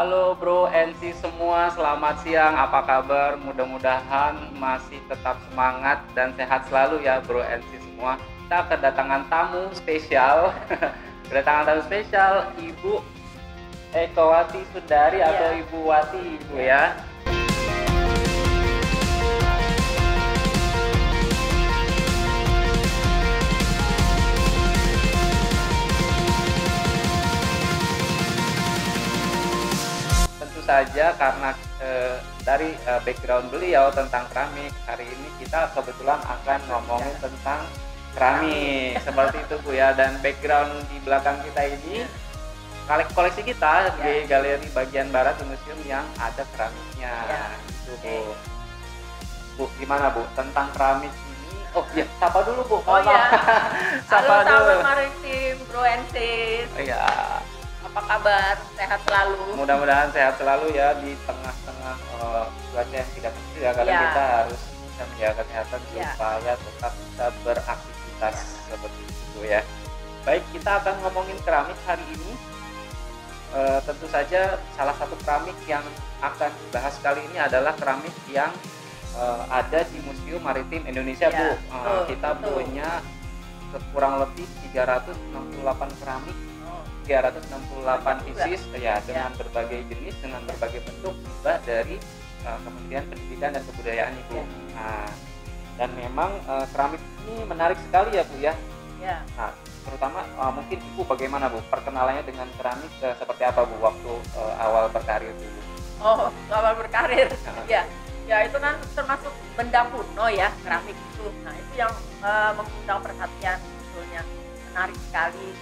Halo Bro NC semua, selamat siang. Apa kabar? Mudah-mudahan masih tetap semangat dan sehat selalu ya Bro NC semua. Kita kedatangan tamu spesial. Kedatangan tamu spesial Ibu Ekowati Sundari atau Ibu Wati Ibu ya. Saja karena dari background beliau tentang keramik, hari ini kita kebetulan akan ngomongin tentang keramik seperti itu Bu ya. Dan background di belakang kita ini koleksi kita di galeri bagian barat museum yang ada keramiknya itu Bu. Bu gimana Bu tentang keramik ini? Oh ya, sapa dulu Bu. Oh ya. Sapa Halo dulu. Maritim Bro NC. Iya. Apa kabar? Sehat selalu. Mudah-mudahan sehat selalu ya di tengah-tengah cuaca yang tidak menentu ya. Kadang kita harus bisa menjaga kesehatan supaya tetap bisa beraktivitas seperti itu ya. Baik, kita akan ngomongin keramik hari ini. Tentu saja salah satu keramik yang akan dibahas kali ini adalah keramik yang ada di Museum Maritim Indonesia Bu. Kita punya kurang lebih 368 keramik. 368 pieces ya dengan berbagai jenis, dengan berbagai bentuk hibah dari Kementerian Pendidikan dan Kebudayaan Ibu. Nah, dan memang keramik ini menarik sekali ya Bu ya. Nah, terutama mungkin Ibu bagaimana Bu perkenalannya dengan keramik seperti apa Bu waktu awal berkarir dulu? Oh, awal berkarir. Ya itu kan termasuk benda kuno ya keramik itu. Nah itu yang mengundang perhatian sebetulnya, menarik sekali.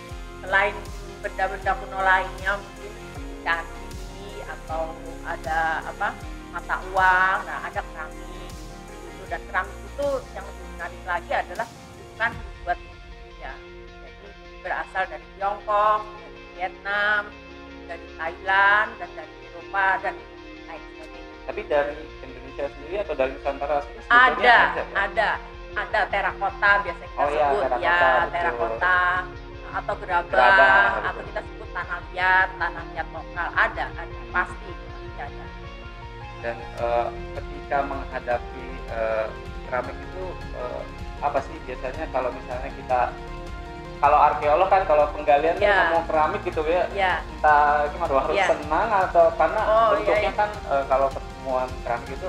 Selain benda-benda kuno lainnya mungkin seperti candi atau ada mata uang, nah ada keramik gitu. Dan keramik itu yang lebih menarik lagi adalah bukan dibuat di Indonesia, jadi berasal dari Tiongkok, dari Vietnam, dari Thailand dan dari Eropa dan lain sebagainya. Tapi dari Indonesia sendiri atau dari Nusantara sendiri? Ada terakota biasanya kita sebut terakota atau gerabah atau kita sebut tanah liat lokal, ada pasti ada. Dan ketika menghadapi keramik itu apa sih biasanya kalau misalnya kalau arkeolog kan kalau penggalian mau keramik gitu ya, entah gimana harus senang atau karena bentuknya kan kalau pertemuan keramik itu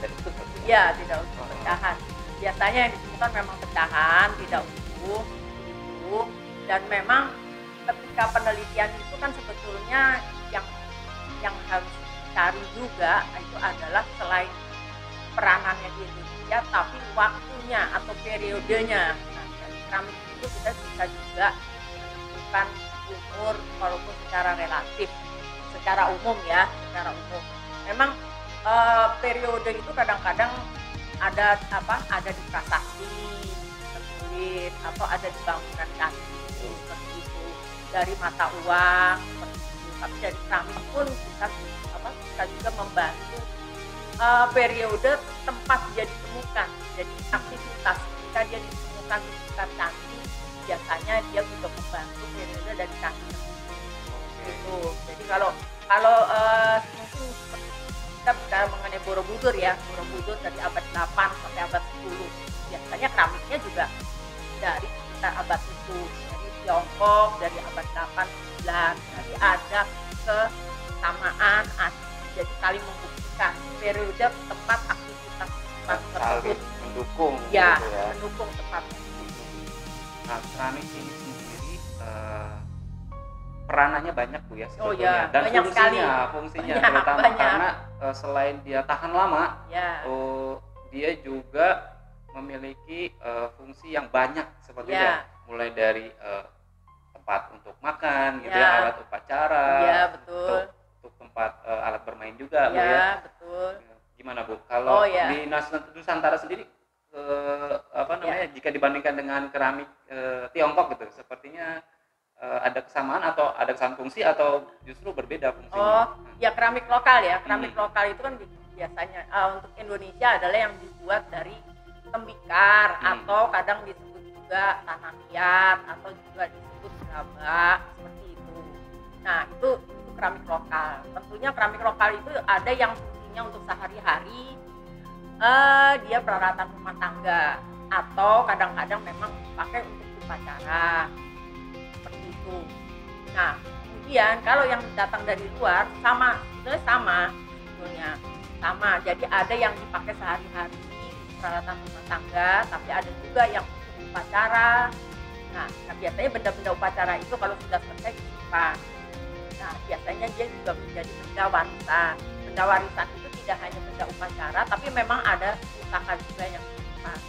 dan itu tidak utuh pecahan. Biasanya yang ditemukan memang pecahan, tidak utuh itu. Dan memang ketika penelitian itu kan sebetulnya yang harus dicari juga itu adalah selain peranannya di Indonesia, tapi waktunya atau periodenya. Nah, dari keramik itu kita bisa juga menentukan umur walaupun secara relatif, secara umum. Memang periode itu kadang-kadang ada di prasasti tertulis atau ada di bangunan candi seperti itu, dari mata uang seperti itu. Tapi dari keramik pun kita juga membantu periode tempat dia ditemukan. Jadi aktivitas ketika dia ditemukan di sekitar candi, biasanya dia juga membantu periode dari candi itu. Jadi kalau mungkin kita bicara mengenai Borobudur dari abad 8 sampai abad 10, biasanya keramiknya juga dari sekitar abad itu, dari Tiongkok dari abad 8-9. Jadi ada kesamaan, jadi saling membuktikan periode tempat aktivitas tersebut mendukung mendukung tempat. Nah, keramik ini sendiri peranannya banyak Bu ya sebetulnya. Dan banyak fungsinya terutama karena selain dia tahan lama, dia juga memiliki fungsi yang banyak seperti mulai dari tempat untuk makan gitu alat upacara, untuk tempat alat bermain juga Bu ya. Betul. Gimana Bu kalau di Nusantara sendiri jika dibandingkan dengan keramik Tiongkok gitu, sepertinya ada kesamaan atau ada kesamaan fungsi atau justru berbeda fungsinya? Keramik lokal keramik lokal itu kan biasanya untuk Indonesia adalah yang dibuat dari tembikar atau kadang disebut juga tanah liat atau juga disebut gerabah seperti itu. Nah itu keramik lokal. Tentunya keramik lokal itu ada yang fungsinya untuk sehari-hari, dia peralatan rumah tangga, atau kadang-kadang memang dipakai untuk upacara seperti itu. Nah, kemudian kalau yang datang dari luar sebetulnya sama. Jadi ada yang dipakai sehari-hari peralatan rumah tangga, tapi ada juga yang untuk upacara. Nah, biasanya benda-benda upacara itu kalau sudah selesai disimpan. Nah, biasanya dia juga menjadi benda warisan. Benda warisan itu tidak hanya benda upacara, tapi memang ada pusaka juga yang disimpan.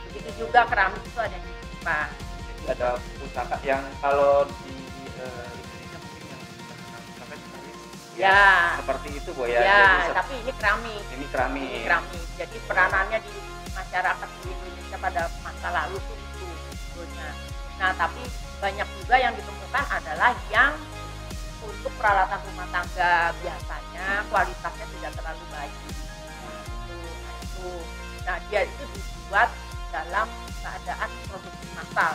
Begitu juga keramik itu ada yang disimpan. Jadi ada pusaka yang kalau di Indonesia mungkin yang sampai ya seperti itu Bu ya. Ya, tapi ini keramik. Ini keramik. Jadi peranannya di masyarakat di Indonesia pada masa lalu itu sebetulnya. Nah, tapi banyak juga yang ditemukan adalah yang untuk peralatan rumah tangga, biasanya kualitasnya tidak terlalu baik. Nah, dia itu dibuat dalam keadaan produksi massal,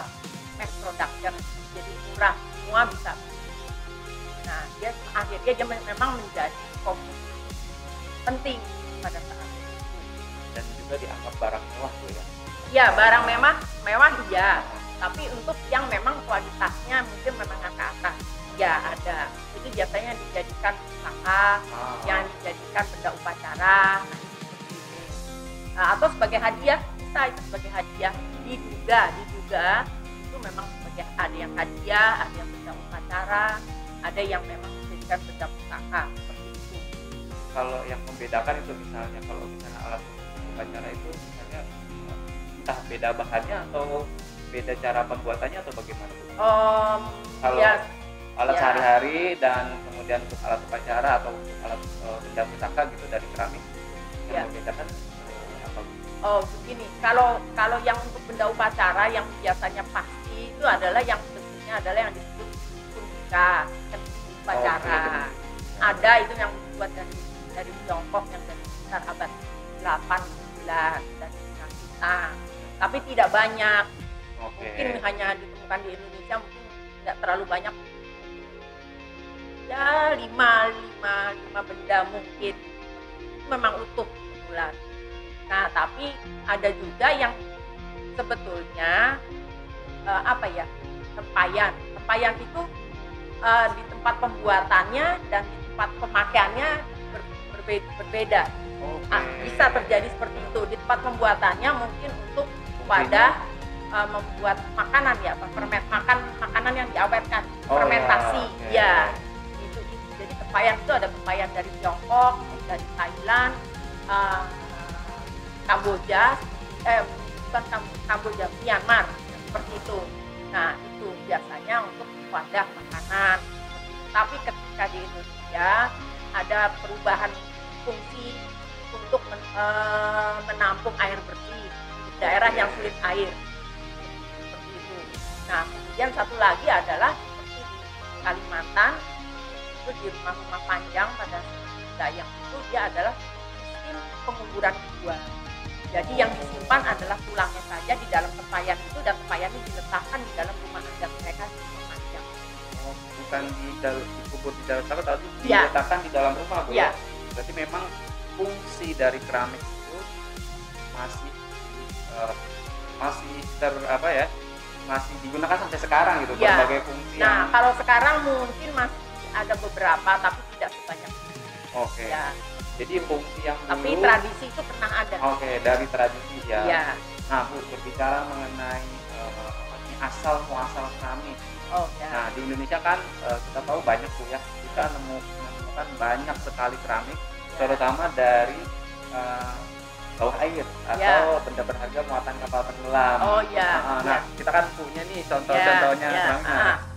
mass production, jadi murah, semua bisa. Nah, akhirnya dia memang menjadi komoditi penting pada saat itu. Dan juga dianggap barang mewah Bu ya. Ya, barang mewah iya. Tapi untuk yang memang kualitasnya mungkin menengah ke atas, ya ada. Itu biasanya dijadikan pusaka, yang dijadikan benda upacara, atau sebagai hadiah, bisa itu sebagai hadiah. Diduga itu memang sebagai ada yang hadiah, ada yang benda upacara, ada yang memang dijadikan benda pusaka seperti itu. Kalau yang membedakan itu misalnya kalau misalnya alat upacara itu misalnya entah beda bahannya atau beda cara pembuatannya atau bagaimana Bu? Kalau alat sehari-hari dan kemudian untuk alat upacara atau untuk alat benda pusaka gitu dari keramik yang membedakan apa? Begini, kalau yang untuk benda upacara yang biasanya pasti itu adalah yang bentuknya adalah yang disebut kunika upacara. Ada itu yang dibuat dari Tiongkok yang dari sekitar abad 8-9 dari kita, tapi tidak banyak. Mungkin hanya ditemukan di Indonesia, mungkin tidak terlalu banyak. Ya 5 benda mungkin memang utuh kebetulan. Nah, tapi ada juga yang sebetulnya tempayan itu di tempat pembuatannya dan di tempat pemakaiannya berbeda. Bisa terjadi seperti itu. Di tempat pembuatannya mungkin untuk wadah membuat makanan ya, makanan yang diawetkan, fermentasi. Itu. Jadi tempayan itu ada tempayan dari Tiongkok, dari Thailand, Kamboja, Myanmar, seperti itu. Nah, itu biasanya untuk wadah makanan. Tapi ketika di Indonesia ada perubahan fungsi untuk menampung air bersih di daerah yang sulit air. Nah, kemudian satu lagi adalah seperti di Kalimantan, itu di rumah-rumah panjang pada Dayak itu dia adalah sistem penguburan kedua. Jadi yang disimpan adalah tulangnya saja di dalam tempayan itu, dan tempayannya diletakkan di dalam rumah adat mereka di rumah panjang. Bukan dikubur di dalam tanah, tapi diletakkan di dalam rumah Bu ya. Berarti memang fungsi dari keramik itu masih digunakan sampai sekarang gitu berbagai fungsi. Nah, kalau sekarang mungkin masih ada beberapa tapi tidak sebanyak itu. Jadi fungsi yang tapi dulu, tradisi itu pernah ada. Dari tradisi ya. Nah Bu, berbicara mengenai asal muasal keramik. Nah, di Indonesia kan kita tahu banyak Bu ya. Kita menemukan banyak sekali keramik, terutama dari bawah air atau benda berharga muatan kapal tenggelam. Nah, kita kan punya nih contoh-contohnya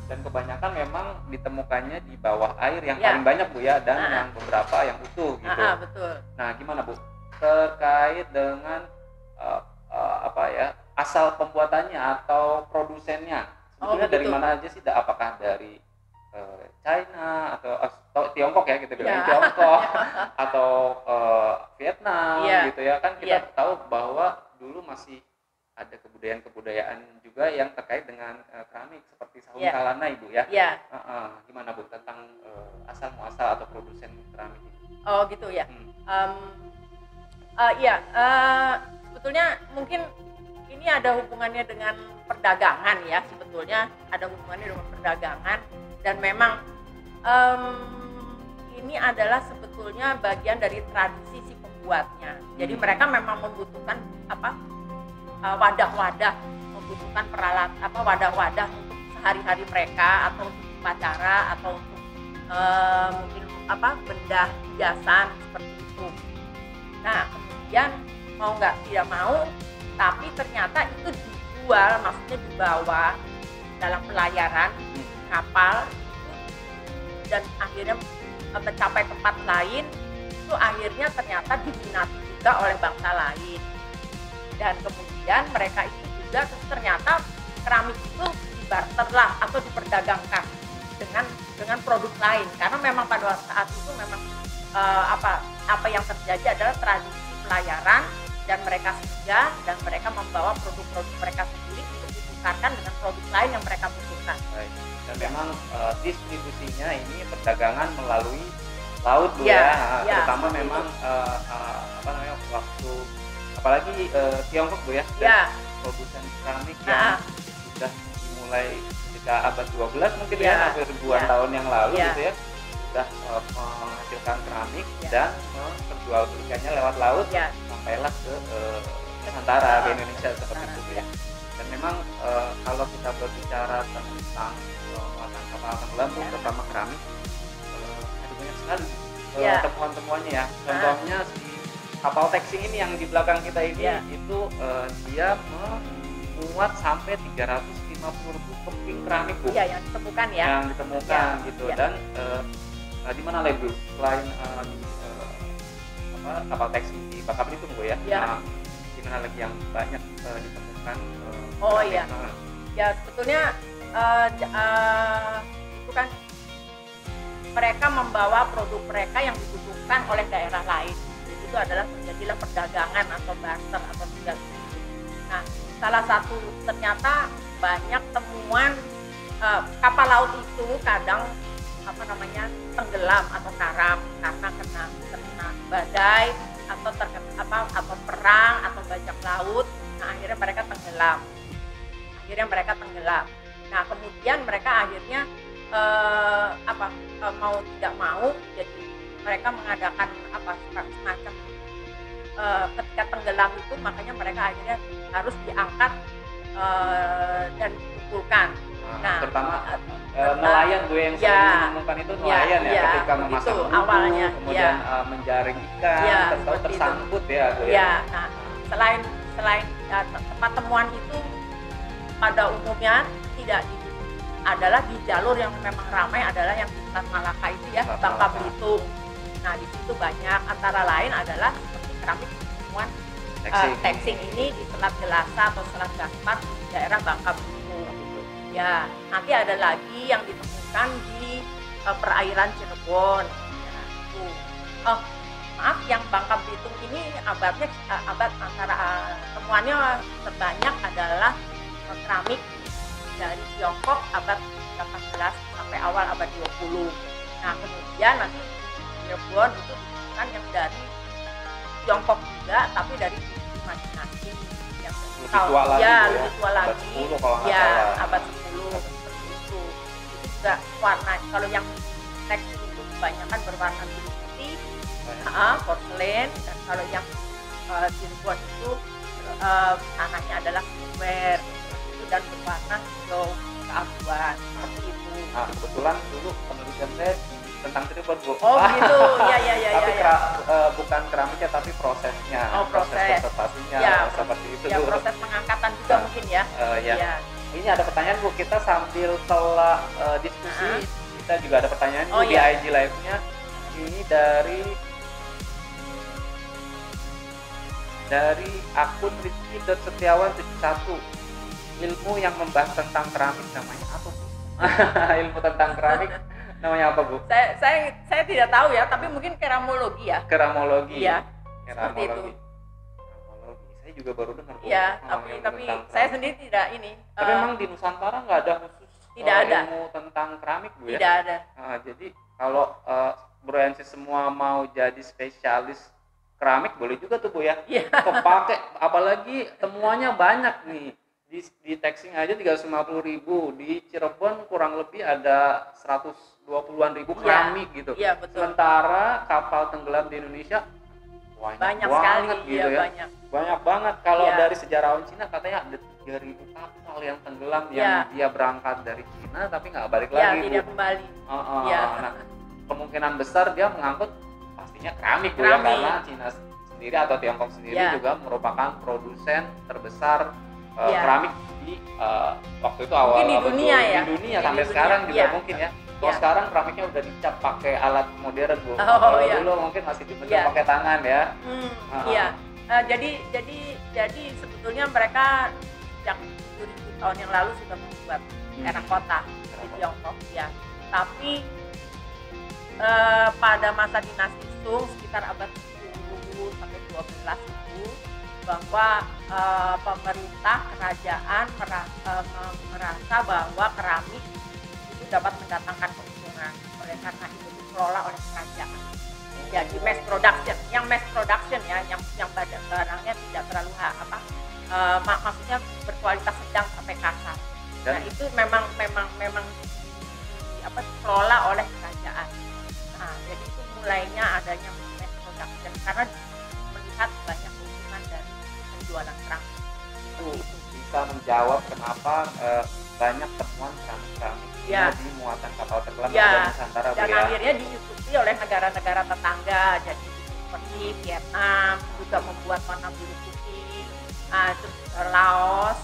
dan kebanyakan memang ditemukannya di bawah air yang paling banyak Bu ya, dan yang beberapa yang utuh gitu. Betul. Nah, gimana Bu terkait dengan asal pembuatannya atau produsennya? Sebetulnya dari mana aja sih? Apakah dari China atau Tiongkok ya gitu bilang Tiongkok atau Vietnam gitu ya, kan kita tahu bahwa dulu masih ada kebudayaan-kebudayaan juga yang terkait dengan keramik seperti Saung Iya. Kalana Ibu ya. Ya. Gimana Bu tentang asal muasal atau produsen keramik ini? Oh gitu ya. Sebetulnya mungkin ini ada hubungannya dengan perdagangan ya, sebetulnya ada hubungannya dengan perdagangan, dan memang ini adalah sebetulnya bagian dari tradisi si pembuatnya. Jadi mereka memang membutuhkan wadah-wadah, membutuhkan wadah-wadah untuk sehari-hari mereka, atau untuk upacara, atau untuk mungkin benda hiasan seperti itu. Nah kemudian mau nggak tidak mau, tapi ternyata itu dijual, maksudnya dibawa dalam pelayaran kapal dan akhirnya mencapai tempat lain, itu akhirnya ternyata diminati juga oleh bangsa lain. Dan kemudian mereka itu juga ternyata keramik itu dibarterlah atau diperdagangkan dengan produk lain, karena memang pada saat itu memang apa yang terjadi adalah tradisi pelayaran, dan mereka singgah dan mereka membawa produk-produk mereka sendiri untuk ditukarkan dengan produk lain yang mereka butuhkan. Baik. Dan memang distribusinya ini perdagangan melalui laut Bu ya, terutama memang waktu apalagi Tiongkok Bu ya, produsen keramik yang sudah dimulai ketika abad 12 mungkin ya, hampir ribuan tahun yang lalu gitu ya, sudah menghasilkan keramik dan memperjualbelikannya lewat laut sampailah ke Nusantara, ke Indonesia seperti itu ya. Dan memang kalau kita berbicara tentang muatan kapal tenggelam terutama keramik, ada banyak sekali temuan-temuannya ya. Contohnya si kapal Texing ini yang di belakang kita ini itu dia memuat sampai 350.000 keping keramik Bu. Iya, yang ditemukan ya. Yang ditemukan gitu. Dan di mana lagi Bu? Selain kapal Texing di Bangka Belitung Bu ya. Di mana lagi yang banyak ditemukan? Ya sebetulnya itu kan mereka membawa produk mereka yang dibutuhkan oleh daerah lain. Itu adalah terjadilah perdagangan atau barter atau segala macam. Nah, salah satu ternyata banyak temuan kapal laut itu kadang tenggelam atau karam karena kena badai atau perang atau bajak laut. Nah, akhirnya mereka tenggelam. Nah, kemudian mereka akhirnya mau tidak mau, jadi mereka mengadakan semacam ketika tenggelam itu, makanya mereka akhirnya harus diangkat dan dikumpulkan. Nah, terutama nelayan Bu yang sering menemukan itu nelayan ketika memasang buku, awalnya kemudian menjaring ikan, tersangkut ya Bu ya. Nah, selain tempat temuan itu pada umumnya tidak adalah di jalur yang memang ramai, adalah yang di Selat Malaka itu ya, Bangka Belitung. Nah, di situ banyak, antara lain adalah seperti keramik temuan Texing ini di Selat Gelasa atau Selat Gaspar di daerah Bangka Belitung. Ya, nanti ada lagi yang ditemukan di perairan Cirebon. Maaf, yang Bangka Belitung ini abad antara temuannya terbanyak adalah keramik dari Tiongkok abad 18 sampai awal abad 20. Nah, kemudian nanti Cirebon itu ditemukan yang dari Tiongkok juga, tapi dari imajinasi yang lebih tua lagi, abad 10 seperti itu. Itu juga warna, kalau yang teks itu kebanyakan berwarna biru putih, porselen, dan kalau yang Cirebon itu tanahnya adalah silver dan berwarna hijau keabuan seperti itu. Nah, kebetulan dulu penelitian saya tentang Cirebon Bu. Oh gitu, ya. Tapi bukan keramiknya tapi prosesnya, proses konservasinya seperti itu. Ya, proses pengangkatan juga mungkin ya. Ini ada pertanyaan Bu, kita sambil setelah diskusi kita juga ada pertanyaan di IG live-nya. Ini dari akun Rizky.Setiawan71. Ilmu yang membahas tentang keramik namanya apa Bu? Ilmu tentang keramik namanya apa Bu? Saya tidak tahu ya, tapi mungkin keramologi ya. Keramologi. Iya. Keramologi. Saya juga baru dengar. Iya, tapi saya sendiri tidak ini. Tapi memang di Nusantara nggak ada khusus tidak ada ilmu tentang keramik, Bu, ya? Tidak ada. Jadi kalau Bro Yancy semua mau jadi spesialis keramik boleh juga tuh, Bu, ya? Iya. Kepake, apalagi temuannya banyak nih. Di Texing aja 350.000, di Cirebon kurang lebih ada 120-an ribu keramik gitu. Iya, betul. Sementara kapal tenggelam di Indonesia banyak sekali gitu, ya. Banyak banget. Kalau dari sejarawan Cina katanya ada 3.000 kapal yang tenggelam yang dia berangkat dari Cina tapi nggak balik lagi. Tidak kembali. Nah, kemungkinan besar dia mengangkut pastinya keramik, Bu, ya, karena Cina sendiri atau Tiongkok sendiri juga merupakan produsen terbesar keramik di waktu itu awal di dunia, di dunia sampai sekarang juga mungkin ya. Kalau sekarang keramiknya udah dicap pakai alat modern, Bu. Dulu mungkin masih dibentuk pakai tangan ya. Jadi sebetulnya mereka yang 7.000 tahun yang lalu sudah membuat terakota di Tiongkok ya. Tapi pada masa dinasti Sung sekitar abad 10 sampai 12 itu bahwa pemerintah kerajaan merasa bahwa keramik itu dapat mendatangkan keuntungan, oleh karena itu dikelola oleh kerajaan. Jadi mass production ya, yang barangnya tidak terlalu maksudnya berkualitas sedang sampai kasar. Nah itu memang dikelola oleh kerajaan. Nah jadi itu mulainya adanya mass production karena melihat banyak keuntungan dari penjualan keramik. Itu bisa menjawab kenapa banyak temuan keramik di muatan kapal tenggelam di Nusantara, dan akhirnya diikuti oleh negara-negara tetangga, jadi seperti Vietnam juga membuat warna biru putih, terus Laos,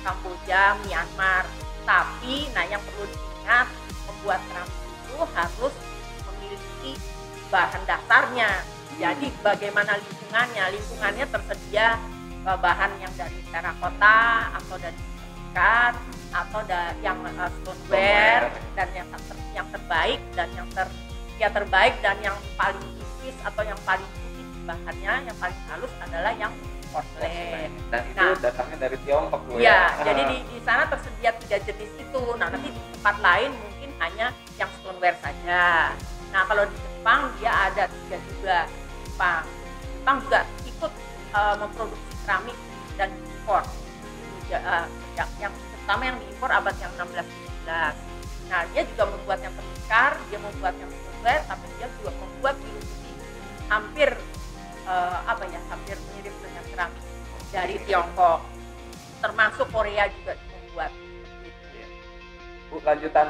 Kamboja, Myanmar. Tapi yang perlu diingat, membuat keramik itu harus memiliki bahan dasarnya. Jadi bagaimana lingkungannya tersedia bahan yang dari terakota atau dari ikat atau yang stoneware dan yang terbaik dan terbaik dan yang paling tipis atau yang paling putih bahannya, yang paling halus adalah yang porselen. Dan itu datangnya dari Tiongkok, Bu, ya. Jadi di sana tersedia 3 jenis itu. Nanti di tempat lain mungkin hanya yang stoneware saja. Nah kalau di Jepang dia ada 3 juga. Jepang juga ikut memproduksi keramik dan impor. Yang terutama yang diimpor abad yang 16-17. Nah dia juga membuat yang tertukar, dia membuat yang stoneware, tapi dia juga membuat biru putih hampir hampir mirip dengan keramik dari Tiongkok. Termasuk Korea juga membuat. Bu, lanjutan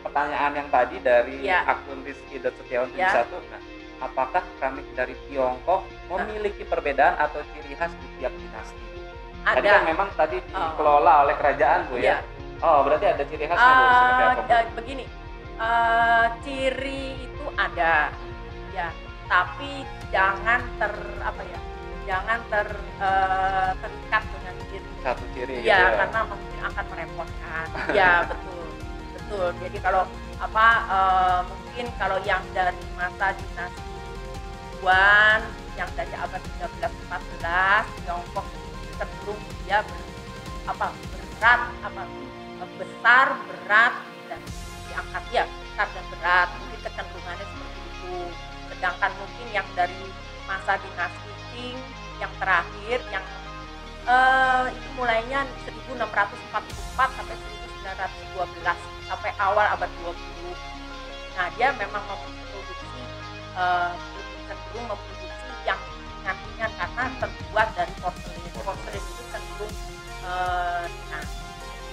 pertanyaan yang tadi dari akun Rizky.Setiawan 71. Nah, apakah keramik dari Tiongkok memiliki perbedaan atau ciri khas di tiap dinasti? Tadi kan memang tadi dikelola oleh kerajaan, Bu, ya? Oh, berarti ada ciri khasnya, Bu, seperti apa? Begini, ciri itu ada, ya, tapi jangan terikat dengan ciri. Satu ciri, ya, karena mungkin akan merepotkan. Ya, betul. Jadi kalau mungkin kalau yang dari masa dinasti Yuan, yang dari abad 13-14, Tiongkok cenderung dia besar, berat, dan diangkat besar dan berat, mungkin kecenderungannya seperti itu. Sedangkan mungkin yang dari masa dinasti Qing yang terakhir yang itu mulainya 1644 sampai 1912 sampai awal abad 20. Nah dia memang memproduksi cenderung memproduksi yang ringan karena terbuat dari porselen. Porselen itu cenderung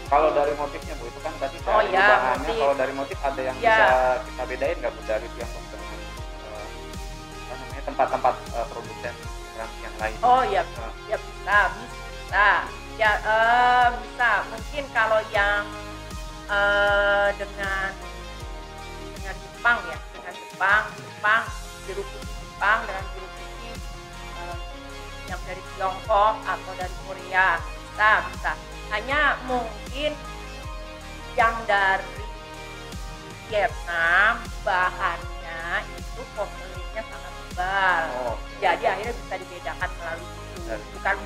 Kalau dari motifnya, Bu, itu kan tadi bahannya. Kalau dari motif ada yang bisa kita bedain nggak, Bu, dari Tiongkok dengan tempat-tempat produsen keramik yang lain? Bisa. Ya bisa. Mungkin kalau yang dengan Jepang ya, Jepang biru putih Jepang dengan biru putih yang dari Tiongkok atau dari Korea bisa. Hanya mungkin yang dari Vietnam bahannya itu porselennya sangat tebal. Jadi akhirnya bisa dibedakan melalui itu. bukan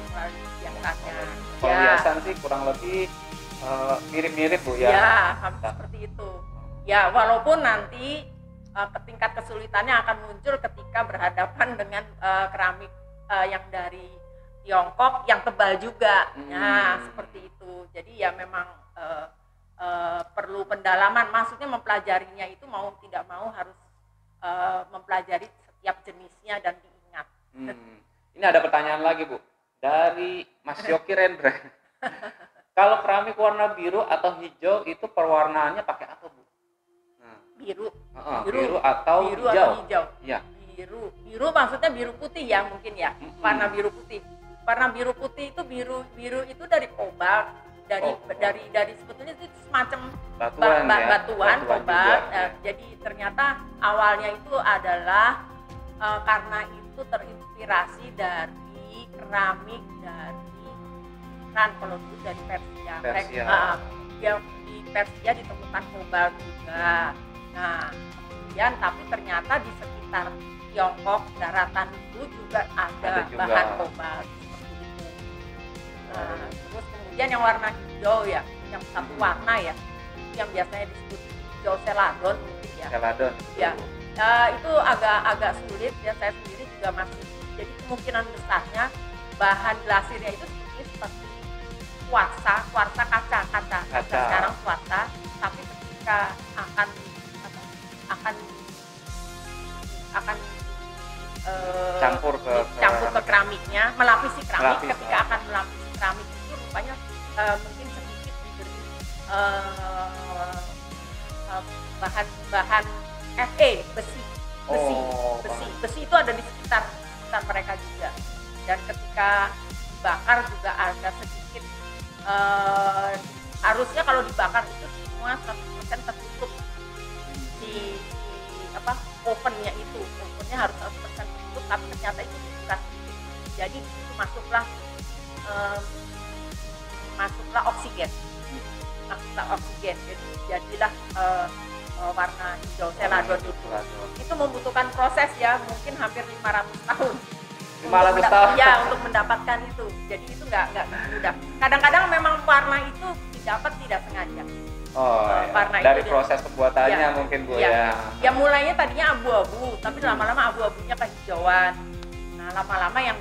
hiasannya. Kalau hiasan sih kurang lebih mirip-mirip Bu ya. Ya, seperti itu. Ya, walaupun nanti tingkat kesulitannya akan muncul ketika berhadapan dengan keramik yang dari Tiongkok yang tebal juga. Nah, seperti itu. Jadi ya memang perlu pendalaman. Maksudnya mempelajarinya itu mau tidak mau harus mempelajari setiap jenisnya dan diingat. Ini ada pertanyaan lagi Bu dari Mas Yoki Rendra. Kalau keramik warna biru atau hijau itu perwarnaannya pakai apa Bu? Biru atau hijau? Ya. Biru maksudnya biru putih ya mungkin ya. Warna biru putih. Warna biru putih itu biru itu dari kobalt, dari sebetulnya itu semacam batuan kobalt. Jadi ternyata awalnya itu adalah karena itu terinspirasi dari keramik dari Iran, kalau dulu dari Persia. Di Persia ditemukan kobalt juga. Nah, kemudian tapi ternyata di sekitar Tiongkok daratan itu juga ada bahan kobalt seperti itu. Nah, terus kemudian yang warna hijau ya, yang satu warna ya, yang biasanya disebut hijau celadon mungkin ya. Celadon. Ya, itu agak sulit ya, saya sendiri juga masih. Jadi kemungkinan besarnya bahan glasirnya itu seperti kuarsa kaca sekarang kuarsa, tapi ketika akan campur ke keramiknya, melapisi keramik. Ketika akan melapisi keramik itu rupanya mungkin sedikit diberi bahan Fe, besi itu ada di sekitar mereka juga, dan ketika dibakar juga ada sedikit harusnya kalau dibakar itu semua 100% tertutup di ovennya harus 100% tertutup, tapi ternyata itu bukan. Jadi itu masuklah oksigen, jadilah warna hijau celadon itu membutuhkan proses ya mungkin hampir 500 tahun. 500 tahun ya untuk mendapatkan itu. Jadi itu nggak mudah. Kadang-kadang memang warna itu didapat tidak sengaja. Warna dari itu proses pembuatannya mungkin Bu ya. Ya mulainya tadinya abu-abu, tapi lama-lama abu-abunya kehijauan. Nah, lama-lama yang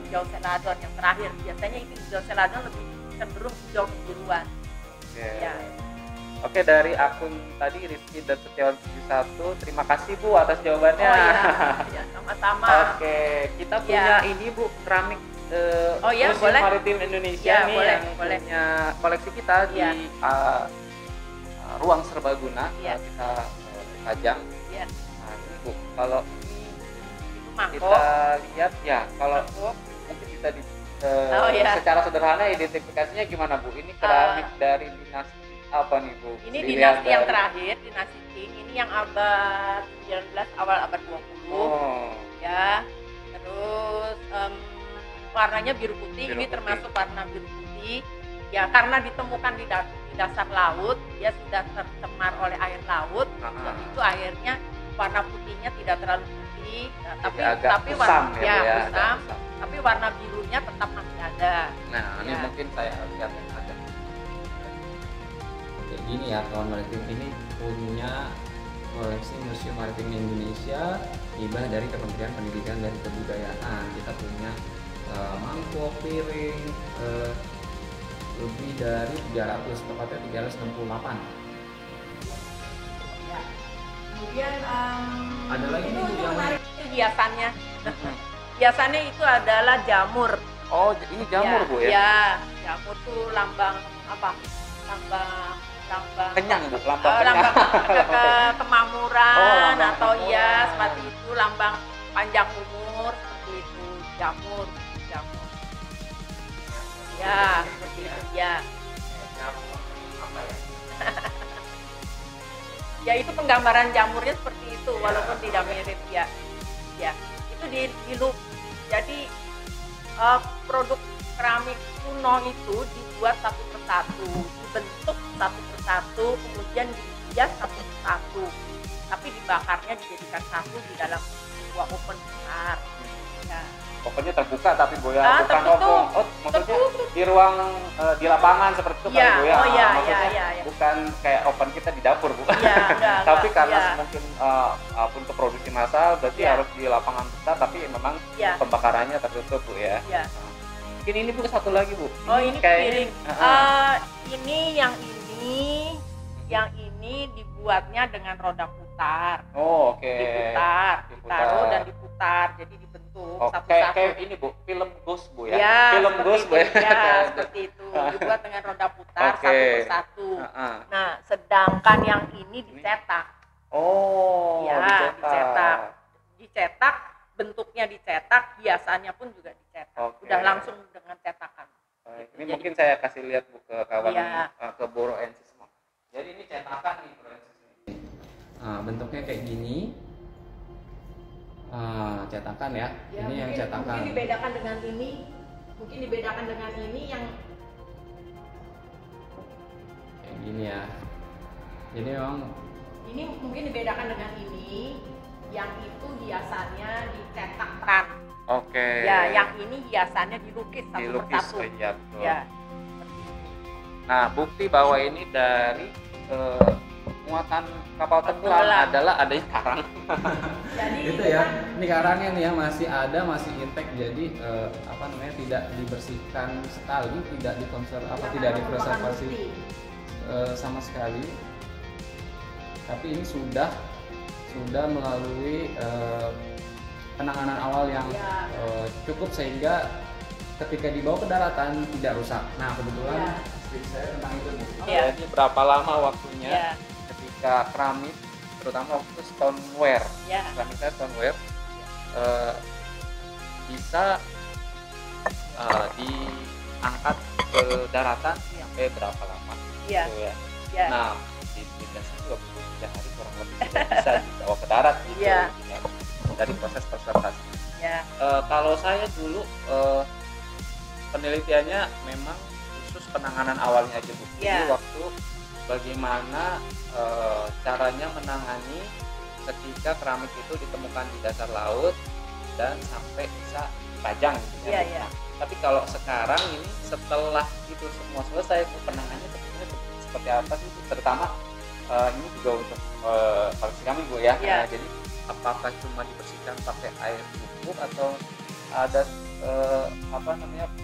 hijau celadon yang terakhir, biasanya itu hijau celadon lebih cenderung hijau kebiruan. Oke, dari akun tadi Rizky dan Setiawan 71, terima kasih Bu atas jawabannya. Ya, sama-sama. Oke, kita punya ini Bu, keramik Museum Maritim Indonesia nih yang punya koleksi kita di ruang serbaguna. Kita pajang. Nah, ini Bu, kalau kita lihat ya, kalau mungkin bisa secara sederhana identifikasinya gimana Bu? Ini keramik dari dinasti apa nih Bu? Ini dinasti yang terakhir, dinasti Qing. Ini yang abad 19 awal abad 20. Ya. Terus warnanya biru putih. Ini termasuk warna biru putih. Ya, karena ditemukan di dasar laut, dia sudah tercemar oleh air laut. Dan itu akhirnya warna putihnya tidak terlalu putih, tapi warna kusam. Tapi warna birunya tetap masih ada. Nah, ini mungkin saya lihat ada. Kayak gini ya, kawan maritim ini punya koleksi Museum Maritim Indonesia hibah dari Kementerian Pendidikan dan Kebudayaan. Kita punya mangkok, piring, lebih dari 300, tepatnya 368. Ya. Kemudian ada lagi itu yang menarik, itu hiasannya. Hiasannya itu adalah jamur. Oh, ini jamur Bu ya? Ya, jamur tuh lambang apa? Lambang kenyang Bu, lambang kemakmuran atau seperti itu, lambang panjang umur seperti itu, jamur. Ya, seperti itu ya. Ya itu penggambaran jamurnya seperti itu, walaupun tidak mirip ya. Ya, itu jadi produk keramik kuno itu dibuat satu persatu, dibentuk satu persatu, kemudian dihias satu persatu, tapi dibakarnya dijadikan satu di dalam sebuah oven besar. Ya, ovennya terbuka tapi Bu ya, bukan tertutup. maksudnya Tertutup. di ruang di lapangan seperti itu kan Bu ya. Oh iya, Maksudnya iya. bukan kayak oven kita di dapur Bu. Iya, enggak, Tapi enggak, karena iya. mungkin untuk produksi massal berarti Iya. harus di lapangan besar tapi memang Iya. pembakarannya tertutup Bu ya. Iya. Mungkin ini Bu satu lagi Bu. Oh ini kayak piring. Ini yang ini dibuatnya dengan roda putar. Oh oke. Diputar, ditaruh dan diputar, jadi dibentuk satu-satu. Kayak ini Bu, film Ghost Bu ya. Ya, Film seperti Ghost itu. Bu ya. Ya, seperti itu. Dibuat dengan roda putar Oke. satu persatu. Nah, sedangkan yang ini dicetak. Oh, Ya, dicetak, bentuknya dicetak, hiasannya pun juga dicetak. Oke. Udah langsung dengan cetakan. Ini Jadi- mungkin saya kasih lihat Bu ke kawan Iya. ke Boro Ensis. Jadi ini cetakan nih Boro Ensis. Bentuknya kayak gini. Cetakan ya. Ya, Ini yang cetakan. Mungkin dibedakan dengan ini yang Kayak gini ya. Jadi memang ini mungkin dibedakan dengan ini, yang itu hiasannya dicetakkan. Oke. Ya, yang ini hiasannya dilukis satu dilukis. persatu. Oh, iya betul. Ya. Nah, bukti bahwa ini dari muatan kapal tenggelam adalah adanya karang. Jadi itu ya. Ini karangnya nih ya masih ada, masih intact. Jadi tidak dibersihkan sekali, tidak tidak dipreservasi sama sekali. Tapi ini sudah melalui penanganan awal yang cukup sehingga ketika dibawa ke daratan tidak rusak. Nah kebetulan istri saya tentang itu Bu. Iya. Jadi berapa lama waktunya Ya, ketika keramik, terutama waktu stoneware, ya. keramiknya stoneware bisa diangkat ke daratan sampai berapa lama? Iya. Gitu ya. Ya. Nah, di Indonesia juga 3 hari kurang lebih sudah bisa dibawa ke darat gitu Iya. dari proses preservasi. Ya. Kalau saya dulu penelitiannya memang khusus penanganan awalnya aja Bu. Jadi Iya. waktu bagaimana caranya menangani ketika keramik itu ditemukan di dasar laut dan sampai bisa dipajang gitu Iya, Bu. iya. Tapi kalau sekarang ini setelah itu semua selesai Bu, penanganannya seperti apa sih Bu? Terutama ini juga untuk koleksi kami Bu ya. Iya. Jadi apakah cuma dibersihkan pakai air cukup atau ada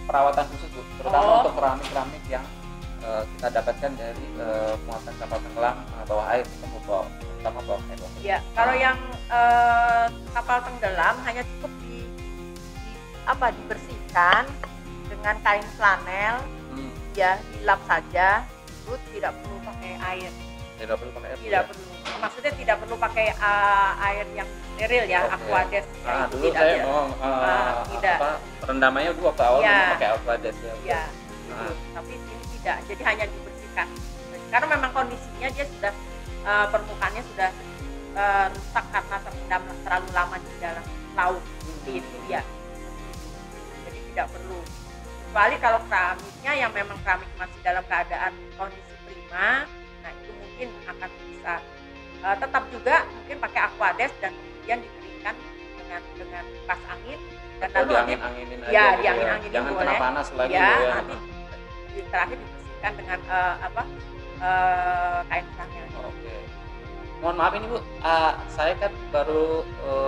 perawatan khusus Bu, terutama untuk keramik-keramik yang kita dapatkan dari muatan kapal tenggelam bawah air, terutama bawah air. Ya, kalau yang kapal tenggelam hanya cukup dibersihkan dengan kain flanel, ya dilap saja, itu tidak perlu pakai air. Tidak perlu pakai air. Tidak perlu. Maksudnya tidak perlu pakai air yang steril ya, Oke. Aquades. Dulu Tidak, saya ya. mau tidak. rendamannya dulu waktu awal Iya. memang pakai Aquades ya. Ya, Nah. tapi ini tidak. Jadi hanya dibersihkan. Karena memang kondisinya dia sudah permukaannya sudah rusak karena terendam terlalu lama di dalam laut. Seperti itu ya. Jadi tidak perlu. Kecuali kalau keramiknya yang memang keramik masih dalam keadaan kondisi prima, nah itu mungkin akan bisa tetap juga mungkin pakai Aquades dan kemudian dikeringkan dengan kipas angin dan Atau lalu nanti diangin-anginin aja. ya gitu diangin-anginin Jangan boleh. kena panas lagi Ya, Bu, ya. nanti terakhir dibersihkan dengan kain flanel. Oke. Mohon maaf ini Bu, saya kan baru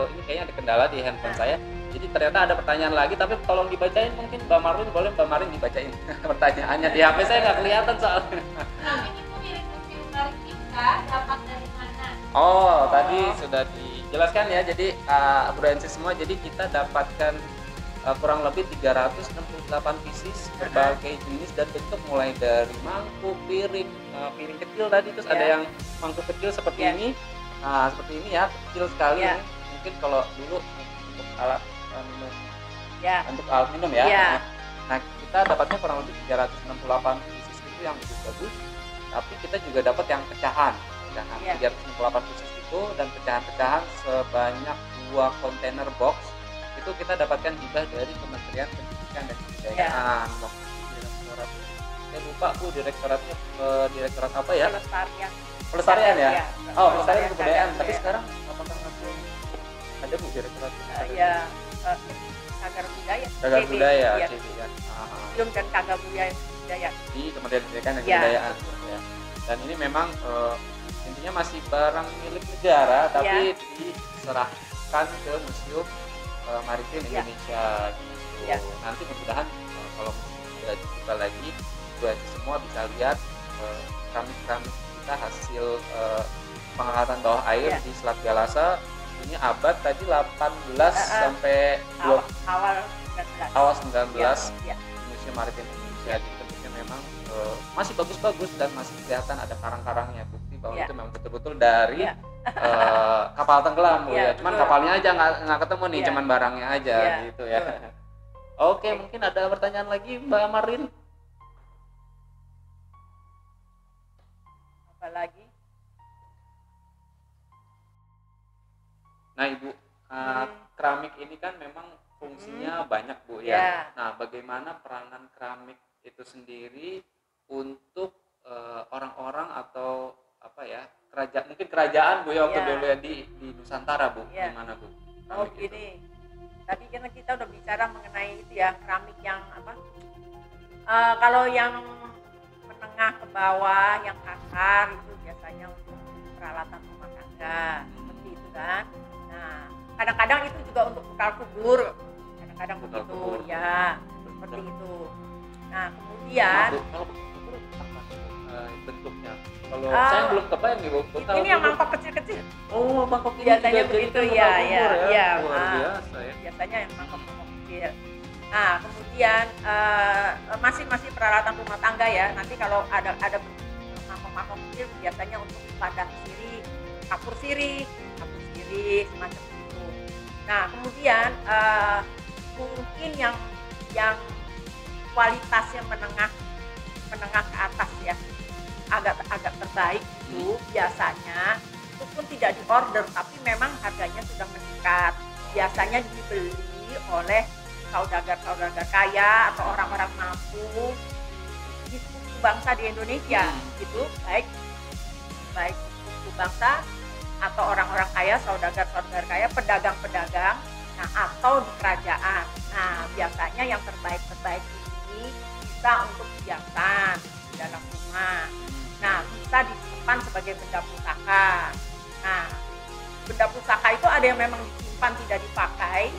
ini kayaknya ada kendala di handphone saya. Jadi ternyata ada pertanyaan lagi, tapi tolong dibacain mungkin Mbak Marlin, boleh Mbak Marlin dibacain pertanyaannya di HP saya nggak kelihatan soalnya. Kami itu milik museum tarik kita dapat dari mana? Oh, tadi sudah dijelaskan ya. Jadi Bro-Ensis semua, jadi kita dapatkan kurang lebih 368 pieces berbagai jenis dan bentuk, mulai dari mangkuk, piring kecil tadi, terus ada yang mangkuk kecil seperti ini. Nah, seperti ini ya, kecil sekali. Ya. Mungkin kalau dulu untuk alat minum, Ya. untuk alat minum ya. Ya. Nah, kita dapatnya kurang lebih 368 pieces itu yang bagus. Tapi kita juga dapat yang pecahan. Ya. 368 pieces itu dan pecahan-pecahan sebanyak 2 kontainer box itu kita dapatkan hibah dari Kementerian Pendidikan dan Kebudayaan. Waktu direktorat, saya lupa Bu direktoratnya direktorat apa ya? Pelestarian ya? Ya. Oh, pelestarian kebudayaan. Ya. Tapi sekarang apakah masih ada Bu direktorat? Ya agak Cagar Budaya. Cagar CB, Budaya, ya. CB ya. Museum dan Cagar Budaya. Di Kementerian Pendidikan dan Ya. Kebudayaan ya. Dan ini memang intinya masih barang milik negara tapi diserahkan ke Museum Maritim Ya. Indonesia gitu. Ya. Nanti mudah-mudahan kalau sudah dibuka lagi semua bisa lihat keramik-keramik kita hasil pengangkatan bawah air Ya. di Selat Galasa. Ini abad tadi 18 sampai awal 19 Ya. di Museum Maritim Indonesia. Jadi tentunya memang masih bagus-bagus dan masih kelihatan ada karang-karangnya, bukti bahwa Ya. itu memang betul-betul dari Ya. kapal tenggelam Bu Ya, ya. Cuman betul. kapalnya aja nggak ketemu nih, Ya. cuman barangnya aja Ya, gitu ya. betul. Oke, mungkin ada pertanyaan lagi Mbak Marin? Apa lagi? Nah Ibu, keramik ini kan memang fungsinya banyak Bu ya. Ya. Nah, bagaimana peranan keramik itu sendiri untuk orang-orang atau apa ya, mungkin kerajaan Bu ya waktu Ya. dulu ya di Nusantara Bu, Ya. gimana Bu? Oh Keramik itu? gini, tadi kan kita udah bicara mengenai itu ya, keramik yang apa? Kalau yang menengah ke bawah, yang kasar itu biasanya untuk peralatan rumah tangga, seperti itu kan. Nah, kadang-kadang itu juga untuk bekal kubur, kadang-kadang Bekal begitu kubur. ya, seperti itu. Nah, kemudian Bu, kalau kubur apa bentuknya? Kalau Ah, saya belum kebayang nih Bu. Bekal ini yang kubur. mangkok kecil-kecil. Oh, mangkok ini Biasanya juga begitu, jadikan ya, bekal ya, kubur ya. Luar Ah. biasa ya. Biasanya yang mangkok kecil. Nah, kemudian masih peralatan rumah tangga ya. Nanti kalau ada mangkok kecil biasanya untuk padat sirih, kapur sirih semacam itu. Nah, kemudian mungkin yang kualitasnya menengah ke atas ya, agak terbaik itu biasanya itu pun tidak diorder tapi memang harganya sudah meningkat. Biasanya dibeli oleh saudagar kaya atau orang-orang mampu di suku bangsa di Indonesia gitu, baik suku bangsa atau orang-orang kaya, saudagar kaya, pedagang-pedagang, nah atau di kerajaan. Nah, biasanya yang terbaik ini bisa untuk hiasan di dalam rumah. Nah, bisa disimpan sebagai benda pusaka. Nah, benda pusaka itu ada yang memang disimpan tidak dipakai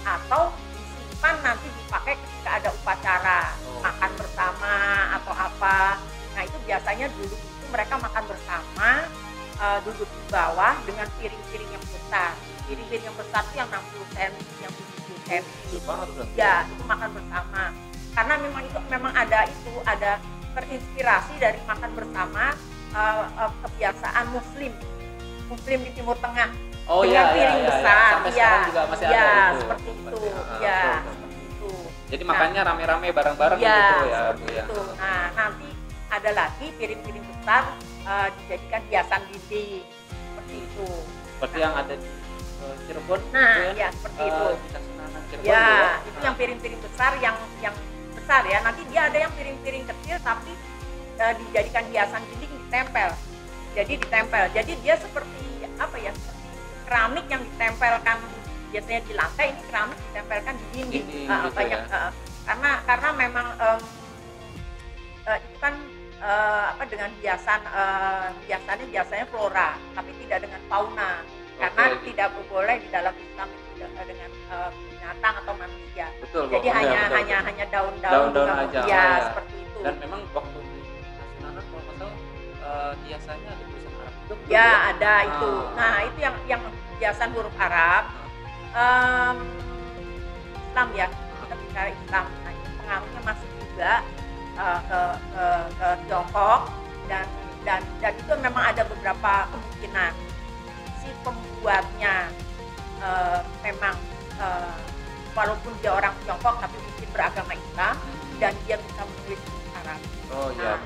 atau disimpan nanti dipakai ketika ada upacara, makan bersama atau apa. Nah, itu biasanya dulu itu mereka makan bersama, duduk di bawah dengan piring-piring yang besar. Piring-piring yang besar itu yang 60 cm, yang 70 cm. Ya, itu makan bersama. Karena memang ada terinspirasi dari makan bersama kebiasaan Muslim di Timur Tengah. Oh, dengan piring besar. Sampai sekarang juga masih ada itu. Seperti itu. Ya, Seperti itu. Jadi makannya rame-rame bareng-bareng Ya, gitu ya Bu seperti ya. itu. Nah, nanti ada lagi piring-piring besar dijadikan hiasan dinding seperti itu. Seperti yang ada di Cirebon. Nah, Bu, ya seperti itu. Di Kasunanan Cirebon Ya, Bu, ya. itu yang piring-piring besar yang besar ya. Nanti dia ada yang piring-piring kecil tapi dijadikan hiasan dinding ditempel. Jadi dia seperti apa ya? Seperti keramik yang ditempelkan biasanya di lantai, ini keramik ditempelkan di dinding. Gitu Banyak ya. karena memang itu kan dengan hiasannya biasanya flora tapi tidak dengan fauna. Karena tidak boleh di dalam Islam itu dengan binatang atau manusia. Betul, Jadi betul, hanya daun-daun Daun-daun aja. ya, Oh, ya. seperti itu. Dan memang waktu di Kasunanan kalau nggak salah hiasannya ada tulisan Arab juga. betul Ya, ya? ada itu. Nah, itu yang hiasan huruf Arab. Islam ya, kita bicara Islam. Nah, itu pengaruhnya masuk juga ke Tiongkok dan itu memang ada beberapa kemungkinan si pembuatnya memang walaupun dia orang Tiongkok tapi mungkin beragama Islam dan dia bisa menulis Arab. Oh iya. Nah,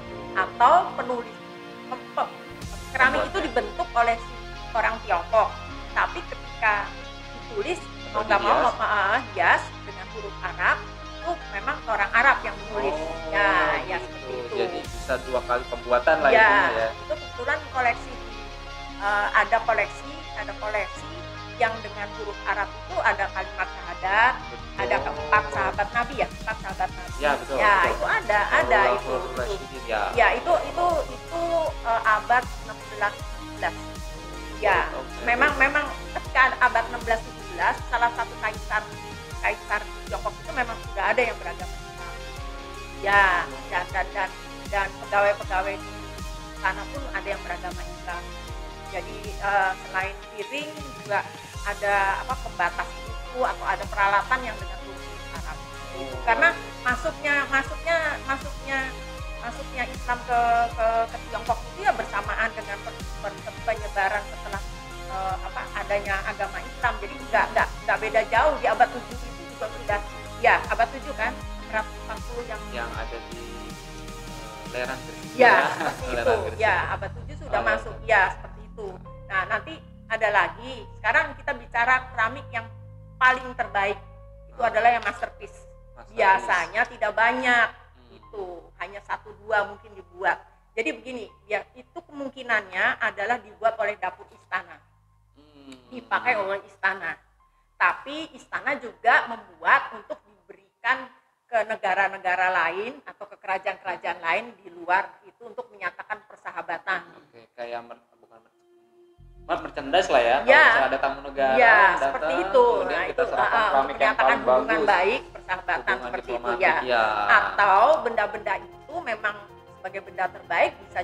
atau penulis keramik itu dibentuk oleh si orang Tiongkok, tapi ketika ditulis mau nggak mau hias dengan huruf Arab itu memang orang Arab yang menulis. Ya seperti itu. Jadi bisa dua kali pembuatan lah Ya, intinya ya. itu kebetulan koleksi ada koleksi yang dengan huruf Arab itu ada kalimat syahadat, ada keempat sahabat Nabi ya, empat sahabat Nabi. Ya, betul. Ya, betul. itu ada itu. Ya. Ya, itu abad 16 17. Ya, memang ketika abad 16 17 salah satu kaisar Tiongkok itu memang sudah ada yang beragama Islam. Ya, dan pegawai-pegawai di sana pun ada yang beragama Islam. Jadi selain piring juga ada pembatas itu atau ada peralatan yang dengan huruf Arab. Karena masuknya Islam ke Tiongkok itu ya bersamaan dengan penyebaran setelah adanya agama Islam. Jadi nggak beda jauh, di abad 7 itu juga sudah, ya abad 7 kan 140 yang ada di lereng Gresik. Ya, seperti itu. Ya, abad 7 sudah masuk. Ya, seperti itu. Nah, nanti ada lagi. Sekarang kita bicara keramik yang paling terbaik. Itu adalah yang masterpiece. Biasanya tidak banyak. Itu hanya 1-2 mungkin dibuat. Jadi begini, ya itu kemungkinannya adalah dibuat oleh dapur istana. Dipakai oleh istana. Tapi istana juga membuat untuk diberikan ke negara-negara lain atau ke kerajaan-kerajaan lain di luar itu untuk menyatakan persahabatan. Oke, kayak bukan merchandise lah ya. Ya. Kalau ada tamu negara ya, datang, seperti itu. Nah, Itu menyatakan hubungan baik, persahabatan seperti itu ya. Atau benda-benda itu memang sebagai benda terbaik bisa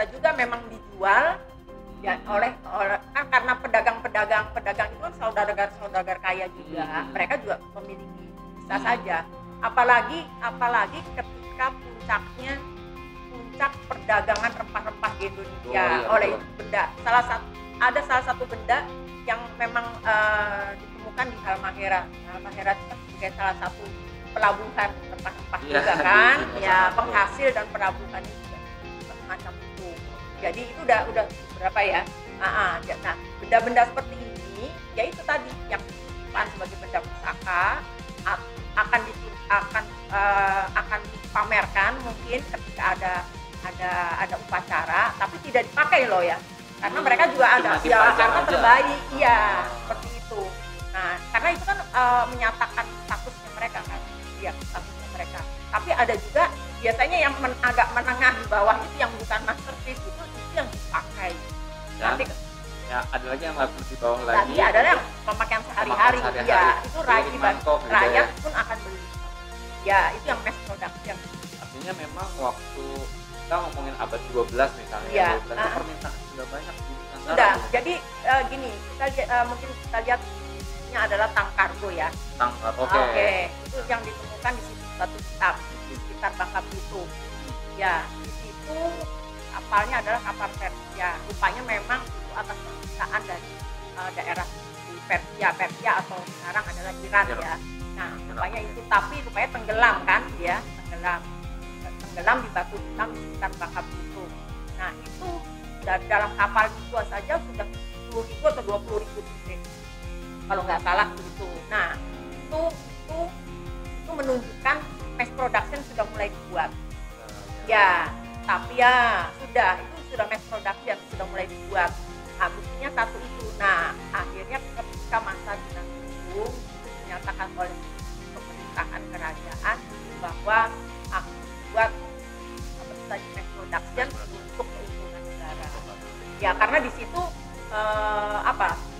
juga memang dijual ya oleh kan, karena pedagang itu kan saudagar kaya juga. Mereka juga memiliki, bisa saja. Apalagi ketika puncak perdagangan rempah-rempah di Indonesia oleh benda. Salah satu benda yang memang ditemukan di Halmahera. Halmahera itu kan sebagai salah satu pelabuhan rempah-rempah juga kan, ya penghasil dan pelabuhan juga semacam itu. Jadi itu udah berapa ya? Nah, benda-benda seperti ini, yaitu tadi yang disimpan sebagai benda pusaka akan dipamerkan mungkin ketika ada upacara, tapi tidak dipakai loh ya, karena mereka juga ada ya karena terbaik, iya seperti itu. Nah, karena itu kan menyatakan statusnya mereka kan, ya statusnya mereka. Tapi ada juga biasanya yang agak menengah di bawah itu yang bukan masterpiece itu yang dipakai. Nanti ya ada lagi yang lebih di bawah lagi. Tadi adalah yang pemakaian sehari-hari. Ya, itu rakyat pun akan beli. Ya, itu yang mass production. Artinya memang waktu kita ngomongin abad 12 misalnya, ya, 12 itu permintaan sudah banyak di Nusantara. Sudah. Jadi gini, mungkin kita lihat ini adalah tang kargo ya. Tangkar, Oke. Itu yang ditemukan di situ Batu Hitam di sekitar Bangka Belitung. Ya, di situ kapalnya adalah kapal Persia. Rupanya memang itu atas permintaan dari daerah di Persia atau sekarang adalah Iran ya. Nah, rupanya itu, tapi rupanya tenggelam kan dia, tenggelam di Batu Hitam di sekitar Bangka Belitung. Nah, itu dalam kapal itu saja sudah 10.000 atau 20.000 titik. Kalau nggak salah begitu. Nah, itu menunjukkan mass production sudah mulai dibuat. Ya, tapi ya itu sudah mass production, sudah mulai dibuat. Nah, buktinya satu itu. Nah, akhirnya ketika masa dinasti dinyatakan oleh pemerintahan kerajaan bahwa buat mass production untuk keuntungan negara. Ya, karena di situ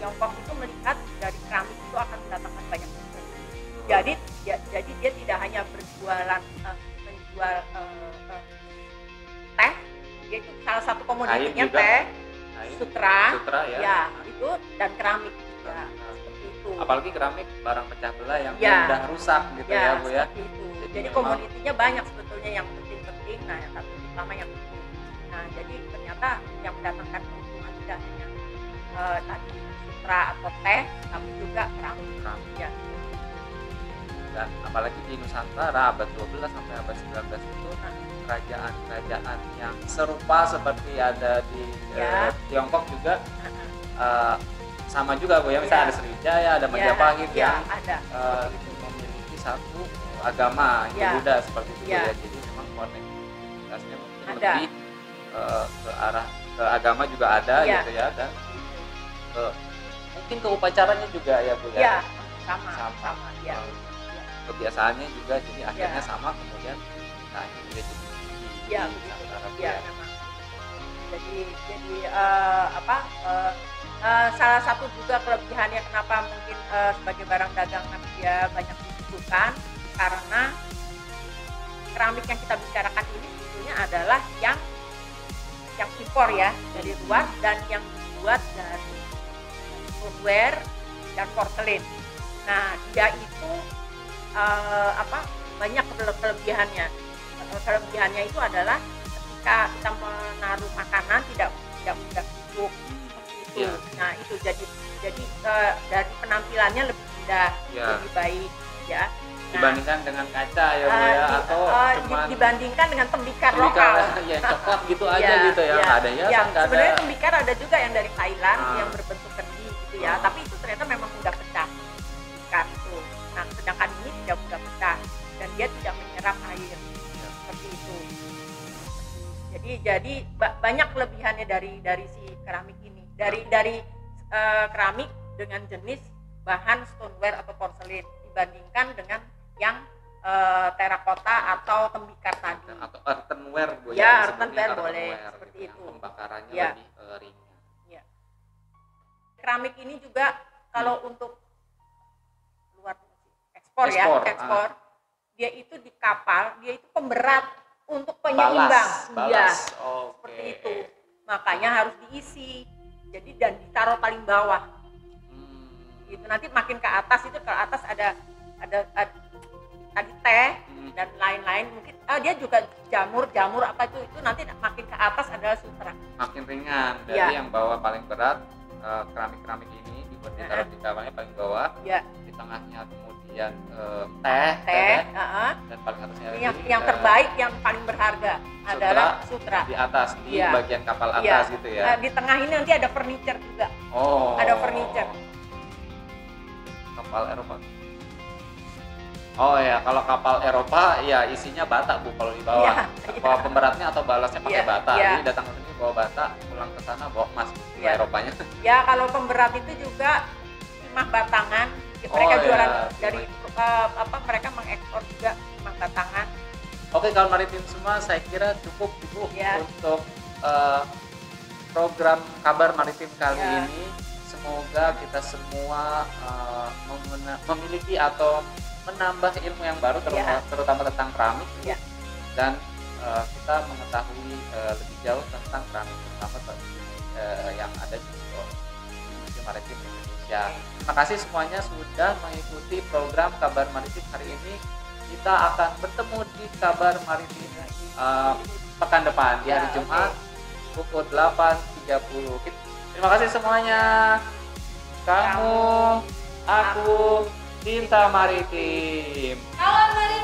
Tiongkok itu melihat dari keramik itu akan mendatangkan banyak uang. Jadi dia tidak hanya menjual teh, dia itu salah satu komoditinya teh, sutra ya itu, dan keramik juga seperti itu. Apalagi keramik barang pecah belah yang mudah rusak gitu ya Bu ya. Itu. Jadi komoditinya banyak sebetulnya yang penting-penting. Nah, yang satu utama yang itu. Nah, jadi ternyata yang mendatangkan keuntungan tidak hanya tadi sutra atau teh, tapi juga keramik. Ya. Dan apalagi di Nusantara abad 12 sampai abad 19 itu kerajaan-kerajaan yang serupa seperti ada di Tiongkok juga sama juga Bu ya, misalnya ada Sriwijaya, ada Majapahit yang memiliki satu agama yang Buddha seperti itu ya. Jadi memang koneksitasnya mungkin lebih ke arah ke agama juga ada gitu ya, dan mungkin ke upacaranya juga ya Bu Ya, ya. sama ya. Kebiasaannya juga jadi akhirnya sama, kemudian nah juga jadi Ya, antara begitu. Bu Ya, ya. memang. Jadi salah satu juga kelebihannya kenapa mungkin sebagai barang dagangan dia banyak dibutuhkan karena keramik yang kita bicarakan ini sebetulnya adalah yang impor ya dari luar dan yang dibuat dari stoneware dan porcelain. Nah, dia itu banyak kelebihannya. Kelebihannya itu adalah ketika kita menaruh makanan tidak mudah busuk seperti itu. Ya. Nah, itu jadi dari penampilannya lebih indah, Ya. lebih baik ya. Dibandingkan dengan kaca ya Bu ya, atau cuman dibandingkan dengan tembikar tembikar lokal. ya coklat gitu aja Ya, gitu ya, nggak ada hiasan, nggak ada. Sebenarnya tembikar ada juga yang dari Thailand Ah. yang berbentuk kendi gitu ya, Ah. tapi itu ternyata memang mudah pecah tembikar itu. Nah, sedangkan ini tidak mudah pecah dan dia tidak menyerap air seperti itu. Jadi banyak kelebihannya dari si keramik ini, dari keramik dengan jenis bahan stoneware atau porcelain dibandingkan dengan yang terakota atau tembikar tadi. Atau earthenware Bu Ya, disebutnya earthenware boleh, seperti gitu, itu. yang pembakarannya Ya. lebih ringan. Ya. Keramik ini juga kalau untuk luar ekspor ya, Ekspor, dia itu di kapal, dia itu pemberat untuk penyeimbang. Ya, balas. seperti itu. Makanya harus diisi. Jadi dan ditaruh paling bawah. Gitu. Nanti makin ke atas itu ada tadi teh dan lain-lain, mungkin dia juga jamur apa itu nanti makin ke atas adalah sutra. Makin ringan. Jadi Ya. yang bawah paling berat keramik ini ditaruh di bawahnya paling bawah. Ya. Di tengahnya kemudian teh, dan paling atasnya Yang terbaik, yang paling berharga adalah sutra. Di atas, di Ya. bagian kapal atas gitu ya. Di tengah ini nanti ada furniture juga. Oh. Ada furniture. Kapal Eropa. Oh ya, kalau kapal Eropa ya isinya bata Bu kalau di bawah. Iya, Kalau pemberatnya atau balasnya pakai Iya, bata. iya. Jadi datang ke sini bawa bata, pulang ke sana bawa emas ke Iya. Eropanya. Ya, kalau pemberat itu juga timah batangan. Mereka Oh, jualan iya. dari mereka mengekspor juga timah batangan. Oke, kalau maritim semua saya kira cukup Ibu Iya. untuk program kabar maritim kali Iya. ini. Semoga kita semua memiliki atau menambah ilmu yang baru terutama tentang keramik. Iya. Dan kita mengetahui lebih jauh tentang keramik terutama yang ada di Museum Maritim Indonesia. Terima kasih semuanya sudah mengikuti program kabar maritim hari ini. Kita akan bertemu di kabar maritim pekan depan di hari Jumat pukul 8.30. Terima kasih semuanya. Kamu, aku, Cinta Maritim. Kawan maritim.